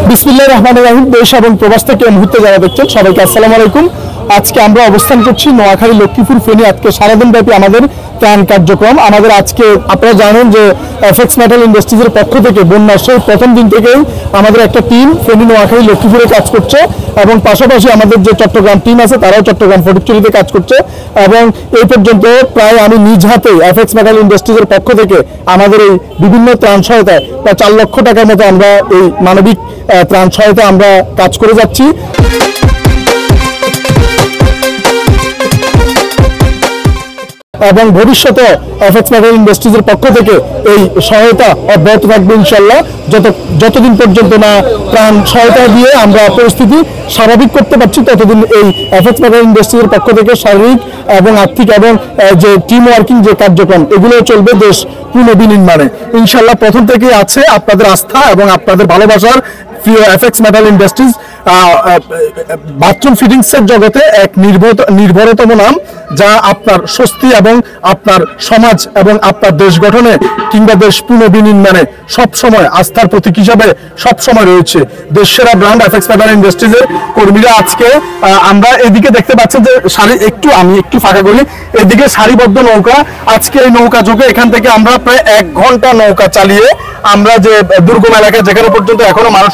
বিসমিল্লাহির রহমানির রহিম। দেশ এবং প্রবাস থেকে এই মুহূর্তে যারা দেখছেন সবাইকে আসসালামু আলাইকুম। আজকে আমরা অবস্থান করছি নোয়াখালী, লক্ষ্মীপুর, ফেনী। আজকে সারাদিন ব্যাপী আমাদের ত্রাণ কার্যক্রম। আমাদের আজকে আপনারা জানেন যে এফএক্স মেটাল ইন্ডাস্ট্রিজের পক্ষ থেকে বন্যার সেই প্রথম দিন থেকেই আমাদের একটা টিম ফেনী, নোয়াখালী, লক্ষ্মীপুরে কাজ করছে এবং পাশাপাশি আমাদের যে চট্টগ্রাম টিম আছে তারাও চট্টগ্রাম, ফটিকছড়িতে কাজ করছে। এবং এই পর্যন্ত প্রায় আমি নিজ হাতে এফএক্স মেটাল ইন্ডাস্ট্রিজের পক্ষ থেকে আমাদের এই বিভিন্ন ত্রাণ সহায়তায় প্রায় 4 লক্ষ টাকার মতো আমরা এই মানবিক ত্রাণ সহায়তা আমরা কাজ করে যাচ্ছি। এবং ভবিষ্যতে এফএক্স মেটাল ইন্ডাস্ট্রিজের পক্ষ থেকে এই সহায়তা অব্যাহত থাকবে ইনশাল্লাহ, যতদিন পর্যন্ত না ত্রাণ সহায়তা দিয়ে আমরা পরিস্থিতি স্বাভাবিক করতে পারছি, ততদিন এই এফএক্স মেটাল ইন্ডাস্ট্রিজের পক্ষ থেকে শারীরিক এবং আর্থিক এবং যে টিম ওয়ার্কিং যে কার্যক্রম এগুলো চলবে দেশ পুনর্বিনির্মাণে ইনশাল্লাহ। প্রথম থেকেই আছে আপনাদের আস্থা এবং আপনাদের ভালোবাসার প্রিয় এফএক্স মেটাল ইন্ডাস্ট্রিজ। বাথরুম ফিটিংসের জগতে এক নির্ভরতম নাম, যা আপনার স্বস্তি এবং আপনার সমাজ এবং আপনার দেশ গঠনে কিংবা দেশ পুনর্বিনির্মাণে সবসময় আস্থার প্রতীক হিসাবে সবসময় রয়েছে। দেশ সেরা ব্র্যান্ড এফএক্স মেটাল ইন্ডাস্ট্রিজের কর্মীরা আজকে আমরা এদিকে দেখতে পাচ্ছেন যে আমি একটু ফাঁকা করি, এদিকে সারিবদ্ধ নৌকা। আজকে এই নৌকা যোগে এখান থেকে আমরা প্রায় 1 ঘন্টা নৌকা চালিয়ে আমরা যে দুর্গম এলাকায় যেখানে পর্যন্ত এখনো মানুষ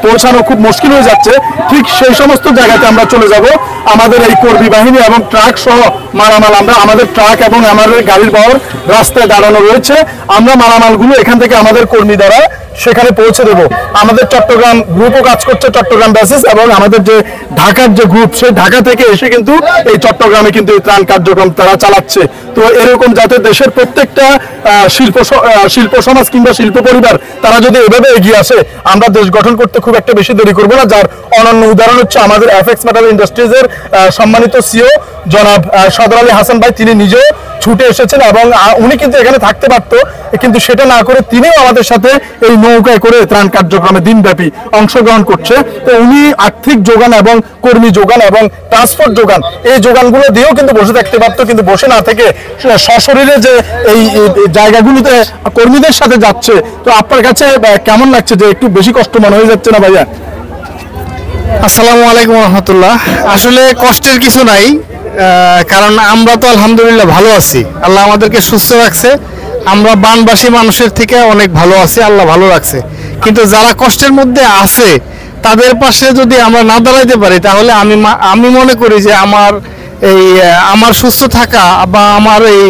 পৌঁছানো খুব মুশকিল হয়ে যাচ্ছে, ঠিক সেই সমস্ত জায়গাতে আমরা চলে যাব। আমাদের এই কর্মী বাহিনী এবং ট্রাক সহ মালামাল আমাদের ট্রাক এবং আমাদের গাড়ির বহর রাস্তায় দাঁড়ানো রয়েছে। আমরা মালামালগুলো এখান থেকে আমাদের কর্মী দ্বারা সেখানে পৌঁছে দেব। আমাদের চট্টগ্রাম গ্রুপও কাজ করছে, চট্টগ্রাম বেসিস, এবং আমাদের যে ঢাকার যে গ্রুপ, সেই ঢাকা থেকে এসে কিন্তু এই চট্টগ্রামে কিন্তু এই ত্রাণ কার্যক্রম তারা চালাচ্ছে। তো এরকম যাতে দেশের প্রত্যেকটা শিল্প সমাজ কিংবা শিল্প পরিবার তারা যদি এভাবে এগিয়ে আসে, আমরা দেশ গঠন করতে খুব একটা বেশি দেরি করবো না। যার অনন্য উদাহরণ হচ্ছে আমাদের এফএক্স মেটাল ইন্ডাস্ট্রিজের সম্মানিত সিও জনাব সদর আলী হাসান ভাই। তিনি নিজেও ছুটে এসেছেন এবং উনি কিন্তু এখানে থাকতে পারতো, কিন্তু সেটা না করে তিনিও আমাদের সাথে এই নৌকায় করে ত্রাণ কার্যক্রমে দিনব্যাপী অংশগ্রহণ করছে। তো উনি আর্থিক যোগান এবং কর্মী যোগান এবং ট্রান্সপোর্ট যোগান, এই যোগানগুলো দিয়েও কিন্তু বসে থাকতে পারতো, কিন্তু বসে না থেকে সশরীরে যে এই জায়গাগুলোতে কর্মীদের সাথে যাচ্ছে। তো আপনার কাছে কেমন লাগছে, যে একটু বেশি কষ্ট মনে হয়ে যাচ্ছে না ভাইয়া? আসসালামু আলাইকুম রহমতুল্লাহ। আসলে কষ্টের কিছু নাই, কারণ আমরা তো আলহামদুলিল্লাহ ভালো আছি, আল্লাহ আমাদেরকে সুস্থ রাখছে। আমরা বানবাসী মানুষের থেকে অনেক ভালো আছি, আল্লাহ ভালো রাখছে। কিন্তু যারা কষ্টের মধ্যে আছে তাদের পাশে যদি আমরা না দাঁড়াইতে পারি, তাহলে আমি মনে করি যে আমার সুস্থ থাকা বা আমার এই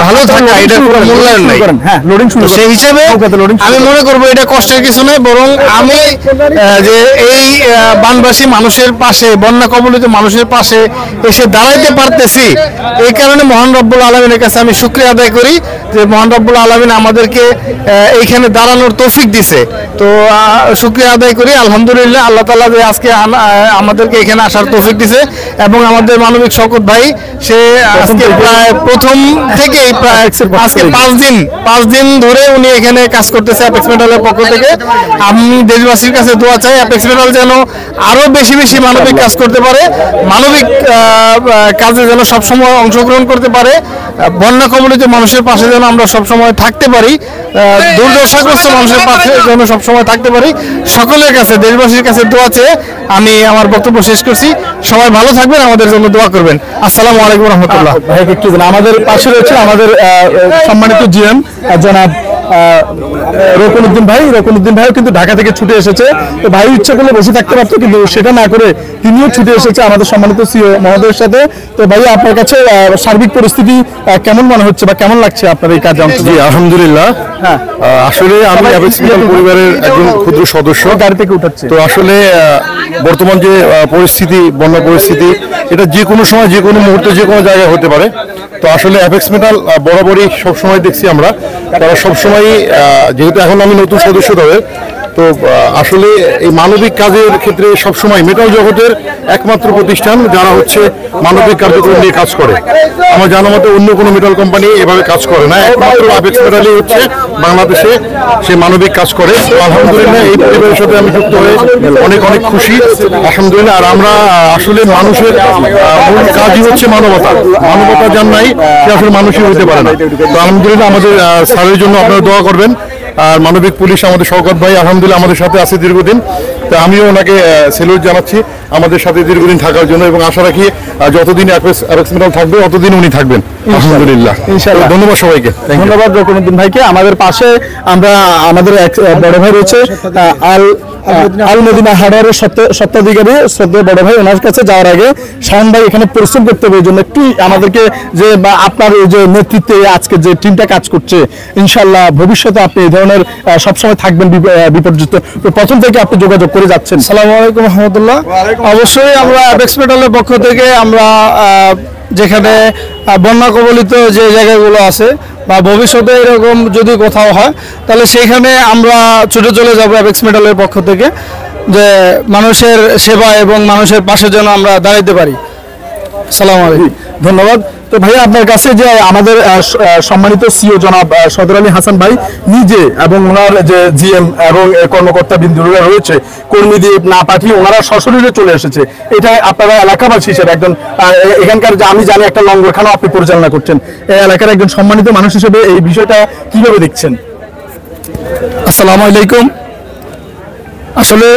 ভালো থাকা এটা কোনো মূল্যায়ন নাই। সেই হিসাবে আমি মনে করবো এটা কষ্টের কিছু নয়, বরং আমি যে এই বানবাসী মানুষের পাশে, বন্যা কবলিত মানুষের পাশে এসে দাঁড়াইতে পারতেছি, এই কারণে মহান রব্বুল আলামিনের কাছে আমি শুকরিয়া আদায় করি যে মহান রব্বুল আলামিন আমাদেরকে এইখানে দাঁড়ানোর তৌফিক দিছে। তো শুকরিয়া আদায় করি আলহামদুলিল্লাহ, আল্লাহ তাআলা যে আজকে আমাদেরকে এখানে আসার তৌফিক দিছে। এবং আমাদের মানবিক শওকত ভাই, সে আজকে প্রায় প্রথম থেকেই প্রায় আজকে 5 দিন ধরে উনি এখানে কাজ করতেছে এফএক্স মেটালের পক্ষ থেকে। আমি দেশবাসীর কাছে দোয়া চাই এফএক্স মেটাল যেন আরো বেশি বেশি মানবিক কাজ করতে পারে, মানবিক কাজে যেন সবসময় অংশগ্রহণ করতে পারে, বন্যা কবলিত মানুষের পাশে যেন আমরা সবসময় থাকতে পারি, দুর্দশাগ্রস্ত মানুষের পাশে যেন সবসময় থাকতে পারি। সকলের কাছে, দেশবাসীর কাছে দোয়া চেয়ে আমি আমার বক্তব্য শেষ করছি। সবাই ভালো থাকবেন, আমাদের জন্য দোয়া করবেন। আসসালামু আলাইকুম রহমতুল্লাহ। আমাদের পাশে রয়েছে আমাদের সম্মানিত জিএম জনাব রকুনুদ্দিন ভাইও কিন্তু ঢাকা থেকে ছুটে এসেছে। তো ভাই ইচ্ছা করলে বসে থাকতে পারতো, কিন্তু সেটা না করে তিনিও ছুটে এসেছে আমাদের সম্মানিত সিও মহোদয়ের সাথে। তো ভাই, আপনার কাছে সার্বিক পরিস্থিতি কেমন মনে হচ্ছে বা কেমন লাগছে আপনার এই কাজে অংশ? জি আলহামদুলিল্লাহ। হ্যাঁ, আসলে আমি এফএক্স মেটাল পরিবারের একজন ক্ষুদ্র সদস্য, গাড়ি থেকে উঠাচ্ছে। তো আসলে বর্তমান যে পরিস্থিতি, বন্যা পরিস্থিতি, এটা যে কোনো সময়, যে কোনো মুহূর্তে, যে কোনো জায়গায় হতে পারে। তো আসলে এফএক্স মেটাল বরাবরই সবসময় দেখছি আমরা, তারা সবসময়, যেহেতু এখন আমি নতুন সদস্য তাদের, তো আসলে এই মানবিক কাজের ক্ষেত্রে সবসময় মেটাল জগতের একমাত্র প্রতিষ্ঠান যারা হচ্ছে মানবিক কার্যক্রম নিয়ে কাজ করে। আমার জানা মতে অন্য কোনো মেটাল কোম্পানি এভাবে কাজ করে না, একমাত্র এফএক্স মেটালই হচ্ছে বাংলাদেশে সে মানবিক কাজ করে। আলহামদুলিল্লাহ, এই পরিবারের সাথে আমি যুক্ত হয়ে অনেক অনেক খুশি আলহামদুলিল্লাহ। আর আমরা আসলে মানুষের মূল কাজই হচ্ছে মানবতা, মানবতা যার নাই সে আসলে মানুষই হইতে পারে না। তো আলহামদুলিল্লাহ, আমাদের স্যারের জন্য আপনারা দোয়া করবেন। আর মানবিক পুলিশ আমাদের শওকত ভাই আলহামদুলিল্লাহ আমাদের সাথে আছে দীর্ঘদিন, তো আমিও ওনাকে সেলুট জানাচ্ছি আমাদের সাথে দীর্ঘদিন থাকার জন্য, এবং আশা রাখি যতদিন অ্যাপেক্স মেটাল থাকবে ততদিন উনি থাকবেন আলহামদুলিল্লাহ। ইনশাআল্লাহ। ধন্যবাদ সবাইকে। ধন্যবাদ রকমউদ্দিন ভাইকে। আমাদের পাশে আমাদের এক বড় ভাই রয়েছে, আল মদিনা হার্ডওয়্যারের সত্ত্বাধিকারী শ্রদ্ধেয় বড় ভাই। ওনার কাছে যাওয়ার আগে শাওন ভাই এখানে পরিশ্রম করতে হবে, এই জন্য একটু আমাদেরকে যে বা আপনার এই যে নেতৃত্বে আজকে যে টিমটা কাজ করছে, ইনশাল্লাহ ভবিষ্যতে আপনি এই ধরনের সবসময় থাকবেন বিপর্যস্ত। প্রথম থেকে আপনি যোগাযোগ করে যাচ্ছেন। আসসালামু আলাইকুম রহমতুল্লাহ। অবশ্যই আমরা অ্যাপেক্স মেটালের পক্ষ থেকে আমরা যেখানে বন্যা কবলিত যে জায়গাগুলো আছে বা ভবিষ্যতে এরকম যদি কোথাও হয় তাহলে সেইখানে আমরা ছুটে চলে যাব অ্যাপেক্স মেটালের পক্ষ থেকে, যে মানুষের সেবা এবং মানুষের পাশে যেন আমরা দাঁড়াইতে পারি। আসসালামু আলাইকুম। ধন্যবাদ। তো ভাইয়া আপনার কাছে যে আমাদের সম্মানিত সিও জনাব সদর আলী হাসান ভাই নিজে এবং ওনার যে জিএম এবং কর্মকর্তা বিন্দুরা রয়েছে, কর্মীদের না পাঠিয়ে ওনারা সশরীরে চলে এসেছে। এটা আপনারা এলাকাবাসী হিসেবে একজন এখানকার যে আমি জানি একটা লঙ্গরখানা আপনি পরিচালনা করছেন, এই এলাকার একজন সম্মানিত মানুষ হিসেবে এই বিষয়টা কিভাবে দেখছেন? আসসালামু আলাইকুম। আসলে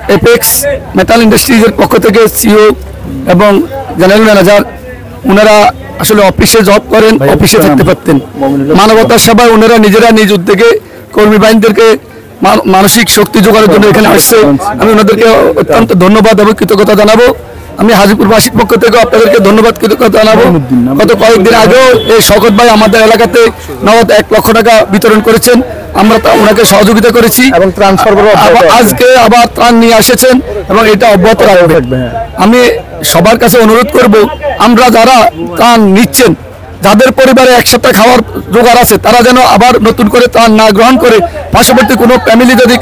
অ্যাপেক্স মেটাল ইন্ডাস্ট্রিজের পক্ষ থেকে সিও এবং জেনারেল ম্যানেজার ওনারা আসলে অফিসে জব করেন, অফিসে থাকতে পারতেন। মানবতার সেবায় ওনারা নিজেরা নিজ উদ্যোগে কর্মী বাহিনীদেরকে মানসিক শক্তি জোগাড়ের জন্য এখানে আসছে। আমি ওনাদেরকে অত্যন্ত ধন্যবাদ এবং কৃতজ্ঞতা জানাবো। আমি হাজিপুরবাসীর পক্ষ থেকে আপনাদেরকে ধন্যবাদ কৃতজ্ঞতা জানাবো। গত কয়েকদিন আগেও এই শওকত ভাই আমাদের এলাকাতে নগদ 1 লক্ষ টাকা বিতরণ করেছেন, আমরা ওনাকে সহযোগিতা করেছি এবং ত্রাণ সরবরাহ আজকে আবার ত্রাণ নিয়ে এসেছেন এবং এটা অব্যাহত রাখবে। আমি সবার কাছে অনুরোধ করব, আমরা যারা ত্রাণ নিচ্ছেন, যাদের পরিবারে এক সপ্তাহ খাওয়ার জোগাড় আছে, তারা যেন আবার নতুন করে ত্রাণ না গ্রহণ করে পার্শ্ববর্তী কোনো ফ্যামিলি যদি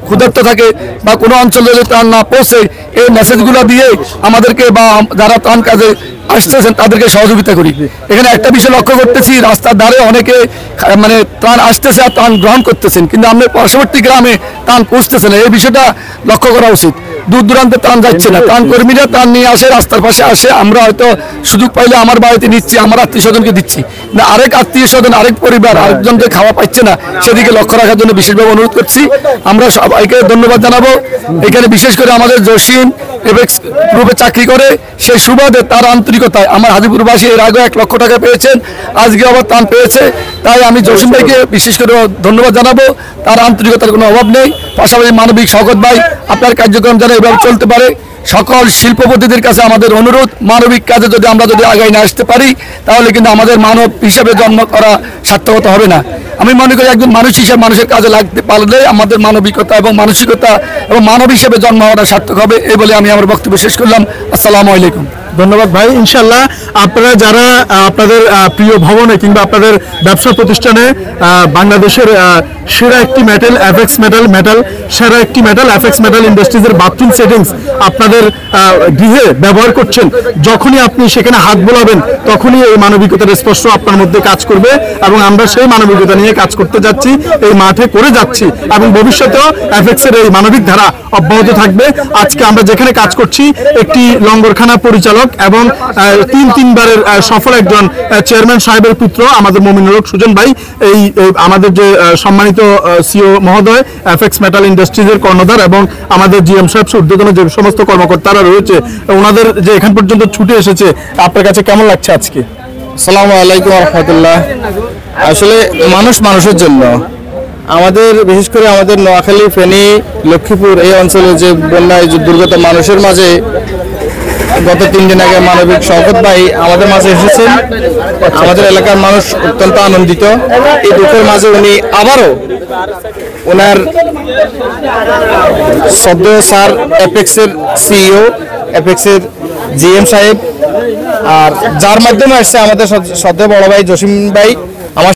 ক্ষুধার্ত থাকে বা কোনো অঞ্চলে যদি ত্রাণ না পৌঁছে, এই মেসেজগুলো দিয়ে আমাদেরকে বা যারা ত্রাণ কাজে আসতেছেন তাদেরকে সহযোগিতা করি। এখানে একটা বিষয় লক্ষ্য করতেছি, রাস্তার ধারে অনেকে মানে ত্রাণ আসতেছে আর ত্রাণ গ্রহণ করতেছেন, কিন্তু আমাদের পার্শ্ববর্তী গ্রামে ত্রাণ পৌঁছতেছে না। এই বিষয়টা লক্ষ্য করা উচিত। দূর দূরান্তে ত্রাণ যাচ্ছে না, ত্রাণ কর্মীরা ত্রাণ নিয়ে আসে, রাস্তার পাশে আসে। আমরা হয়তো সুযোগ পাইলে আমার বাড়িতে নিচ্ছি, আমার আত্মীয় স্বজনকে দিচ্ছি, না আরেক আত্মীয় স্বজন আরেক পরিবার আরেকজনকে খাওয়া পাচ্ছে না, সেদিকে লক্ষ্য রাখার জন্য বিশেষভাবে অনুরোধ করছি। আমরা সবাইকে ধন্যবাদ জানাবো। এখানে বিশেষ করে আমাদের জসিম এপেক্স গ্রুপে চাকরি করে, সেই সুবাদে তার আন্তরিকতায় আমার হাজিপুরবাসী এর আগে 1 লক্ষ টাকা পেয়েছেন, আজকে আবার ত্রাণ পেয়েছে। তাই আমি জসিম ভাইকে বিশেষ করে ধন্যবাদ জানাবো। তার আন্তরিকতার কোনো অভাব নেই। পাশাপাশি মানবিক শওকত ভাই, আপনার কার্যক্রম যেন এভাবে চলতে পারে। সকল শিল্পপতিদের কাছে আমাদের অনুরোধ, মানবিক কাজে যদি আমরা আগায় না আসতে পারি তাহলে কিন্তু আমাদের মানব হিসেবে জন্ম করা সার্থকতা হবে না। আমি মনে করি একজন মানুষ হিসেবে মানুষের কাজে লাগতে পারলে আমাদের মানবিকতা এবং মানসিকতা এবং মানব হিসেবে জন্ম হওয়াটা সার্থক হবে। এই বলে আমি আমার বক্তব্য শেষ করলাম। আসসালামু আলাইকুম। ধন্যবাদ ভাই। ইনশাল্লাহ আপনারা যারা আপনাদের প্রিয় ভবনে কিংবা আপনাদের ব্যবসা প্রতিষ্ঠানে বাংলাদেশের সেরা একটি মেটাল অ্যাপেক্স মেটাল সেরা একটি মেটাল অ্যাপেক্স মেটাল ইন্ডাস্ট্রিজের বাথরুম সেটিংস আপনাদের গৃহে ব্যবহার করছেন, যখনই আপনি সেখানে হাত বোলাবেন তখনই এই মানবিকতার স্পর্শ আপনার মধ্যে কাজ করবে, এবং আমরা সেই মানবিকতা নিয়ে কাজ করতে যাচ্ছি, এই মাঠে করে যাচ্ছি, এবং ভবিষ্যতেও অ্যাপেক্সের এই মানবিক ধারা অব্যাহত থাকবে। আজকে আমরা যেখানে কাজ করছি, একটি লঙ্গরখানা পরিচালক এবং 3 বারের সফল একজন চেয়ারম্যান সাহেবের পুত্র আমাদের মমিনুল হক সুজন ভাই, এই আমাদের যে সম্মানিত সিও মহোদয় অ্যাপেক্স মেটাল ইন্ডাস্ট্রিজের কর্ণধার এবং আমাদের জিএম সাহেব ঊর্ধ্বতন যে সমস্ত কর্মকর্তারা রয়েছে, ওনাদের যে এখান পর্যন্ত ছুটে এসেছে, আপনার কাছে কেমন লাগছে আজকে? আসসালামু আলাইকুম রহমতুল্লাহ। আসলে মানুষ মানুষের জন্য আমাদের, বিশেষ করে আমাদের নোয়াখালী, ফেনী, লক্ষ্মীপুর এই অঞ্চলে যে বন্যায় যে দুর্গত মানুষের মাঝে গত 3 দিন আগে মানবিক শওকত ভাই আমাদের মাঝে এসেছেন। আমাদের এলাকার মানুষ অত্যন্ত আনন্দিত। এই দুঃখের মাঝে উনি আবারও ওনার সদ্য স্যার অ্যাপেক্সের সিইও, অ্যাপেক্সের জিএম সাহেব, আর যার মাধ্যমে আসছে আমাদের সদ্য বড় ভাই জসিম ভাই, আমার